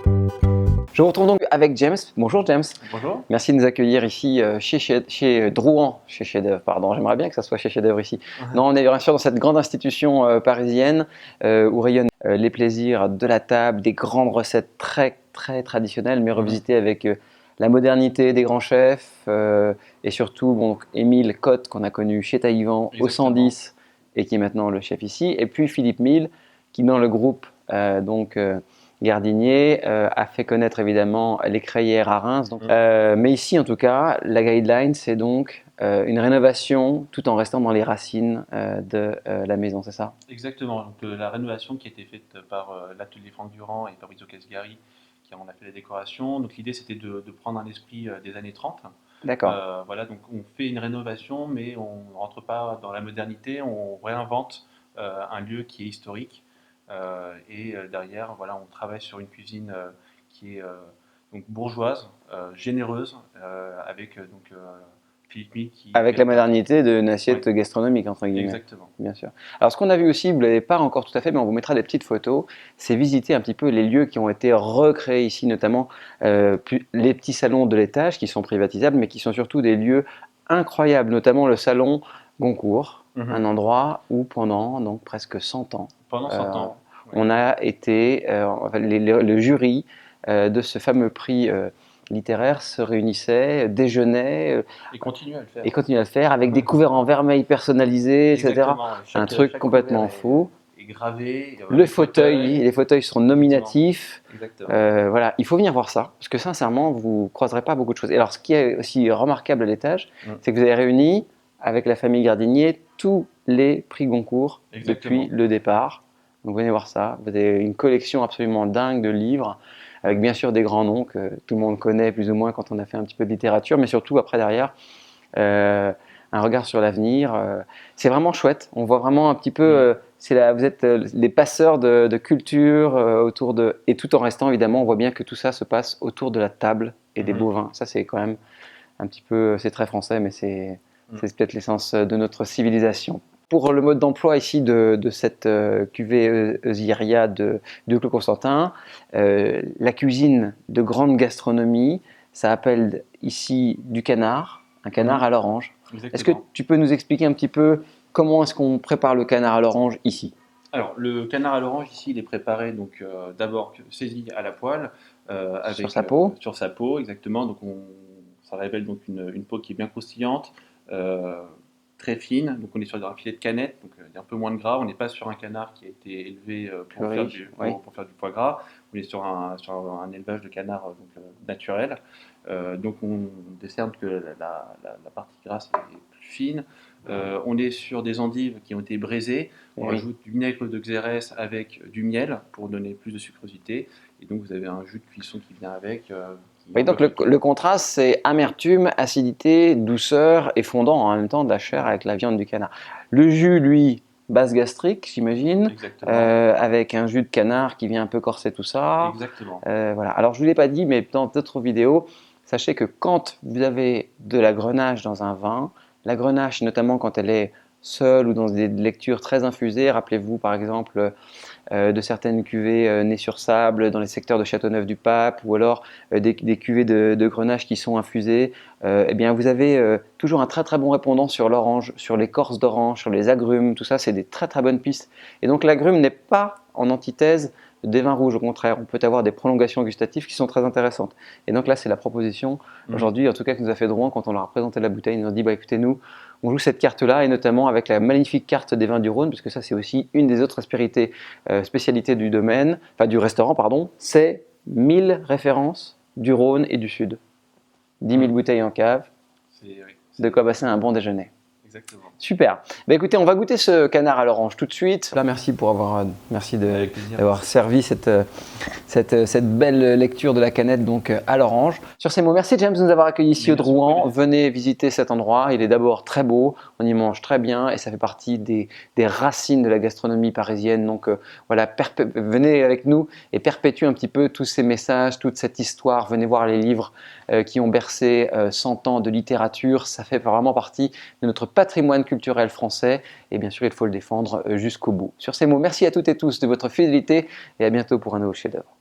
Je vous retrouve donc avec James. Bonjour James. Bonjour. Merci de nous accueillir ici chez Drouan, chez Chef d'œuvre, pardon. J'aimerais bien que ça soit chez Chef d'œuvre ici. Non, on est bien sûr dans cette grande institution parisienne où rayonnent les plaisirs de la table, des grandes recettes très traditionnelles, mais revisitées avec la modernité des grands chefs et surtout bon, Émile Cotte qu'on a connu chez Taïwan au 110 et qui est maintenant le chef ici, et puis Philippe Mille qui dans le groupe Gardinier a fait connaître évidemment les crayères à Reims. Donc, mais ici, en tout cas, la guideline, c'est donc une rénovation tout en restant dans les racines de la maison, c'est ça? Exactement. Donc, la rénovation qui a été faite par l'atelier Franck Durand et Fabrizio Casgari, qui en a fait la décoration. Donc, l'idée, c'était de prendre un esprit des années 30. D'accord. Voilà, donc on fait une rénovation, mais on ne rentre pas dans la modernité, on réinvente un lieu qui est historique. Derrière, voilà, on travaille sur une cuisine qui est donc bourgeoise, généreuse, avec Philippe Mille Avec la modernité d'une assiette gastronomique, entre guillemets. Exactement. Bien sûr. Alors, ce qu'on a vu aussi, vous ne l'avez pas encore tout à fait, mais on vous mettra des petites photos, c'est visiter un petit peu les lieux qui ont été recréés ici, notamment les petits salons de l'étage qui sont privatisables, mais qui sont surtout des lieux incroyables, notamment le salon Goncourt, un endroit où pendant donc, presque 100 ans, Pendant 100 ans, on a été, le jury de ce fameux prix littéraire se réunissait, déjeunait et continue à le faire. Et continue à le faire avec des couverts en vermeil personnalisés, etc. Un truc complètement fou. Et gravé. Les fauteuils sont nominatifs. Exactement. Voilà, il faut venir voir ça parce que sincèrement, vous ne croiserez pas beaucoup de choses. Et alors, ce qui est aussi remarquable à l'étage, c'est que vous avez réuni avec la famille Gardinier tous les prix Goncourt depuis le départ. Donc venez voir ça. Vous avez une collection absolument dingue de livres, avec bien sûr des grands noms que tout le monde connaît plus ou moins quand on a fait un petit peu de littérature, mais surtout après derrière, un regard sur l'avenir. C'est vraiment chouette. On voit vraiment un petit peu, vous êtes les passeurs de culture autour de, et tout en restant évidemment, on voit bien que tout ça se passe autour de la table et des beaux vins. Ça c'est quand même un petit peu, c'est très français, mais c'est peut-être l'essence de notre civilisation. Pour le mode d'emploi ici de cette cuvée Eusiria de Clos Constantin, la cuisine de grande gastronomie, ça appelle ici du canard, un canard à l'orange. Est-ce que tu peux nous expliquer un petit peu comment est-ce qu'on prépare le canard à l'orange ici? Alors, le canard à l'orange ici, il est préparé donc d'abord saisi à la poêle avec, sur sa peau. Sur sa peau, exactement. Donc, ça révèle donc une peau qui est bien croustillante. Très fine, donc on est sur un filet de canette, donc il y a un peu moins de gras, on n'est pas sur un canard qui a été élevé pour faire du foie gras, on est sur un élevage de canard naturel, donc on décerne que la partie grasse est plus fine, on est sur des endives qui ont été braisées, on rajoute du vinaigre de Xérès avec du miel pour donner plus de sucrosité, et donc vous avez un jus de cuisson qui vient avec. Oui, donc le contraste, c'est amertume, acidité, douceur et fondant en même temps de la chair avec la viande du canard. Le jus, lui, base gastrique, j'imagine, avec un jus de canard qui vient un peu corser tout ça. Exactement. Voilà. Alors, je ne vous l'ai pas dit, mais dans d'autres vidéos, sachez que quand vous avez de la grenache dans un vin, la grenache, notamment quand elle est seule ou dans des lectures très infusées, rappelez-vous par exemple de certaines cuvées nées sur sable dans les secteurs de Châteauneuf-du-Pape ou alors des cuvées de grenache qui sont infusées, eh bien vous avez toujours un très bon répondant sur l'orange, sur l'écorce d'orange, sur les agrumes, tout ça c'est des très bonnes pistes. Et donc l'agrume n'est pas en antithèse des vins rouges, au contraire, on peut avoir des prolongations gustatives qui sont très intéressantes. Et donc là, c'est la proposition aujourd'hui, en tout cas, que nous a fait Drouan quand on leur a présenté la bouteille. Ils nous ont dit, bah, écoutez, nous, on joue cette carte-là, et notamment avec la magnifique carte des vins du Rhône, parce que ça, c'est aussi une des autres spécialités du domaine, enfin du restaurant, pardon, c'est 1000 références du Rhône et du Sud. 10 000 bouteilles en cave, de quoi passer un bon déjeuner. Exactement. Super. Bah écoutez, on va goûter ce canard à l'orange tout de suite. Là, merci d'avoir servi cette belle lecture de la canette donc à l'orange. Sur ces mots, merci James de nous avoir accueillis ici au Drouan. Venez visiter cet endroit. Il est d'abord très beau, on y mange très bien et ça fait partie des racines de la gastronomie parisienne. Donc voilà, venez avec nous et perpétuez un petit peu tous ces messages, toute cette histoire. Venez voir les livres qui ont bercé 100 ans de littérature. Ça fait vraiment partie de notre patrimoine culturel français et bien sûr il faut le défendre jusqu'au bout. Sur ces mots, merci à toutes et tous de votre fidélité et à bientôt pour un nouveau chef-d'œuvre.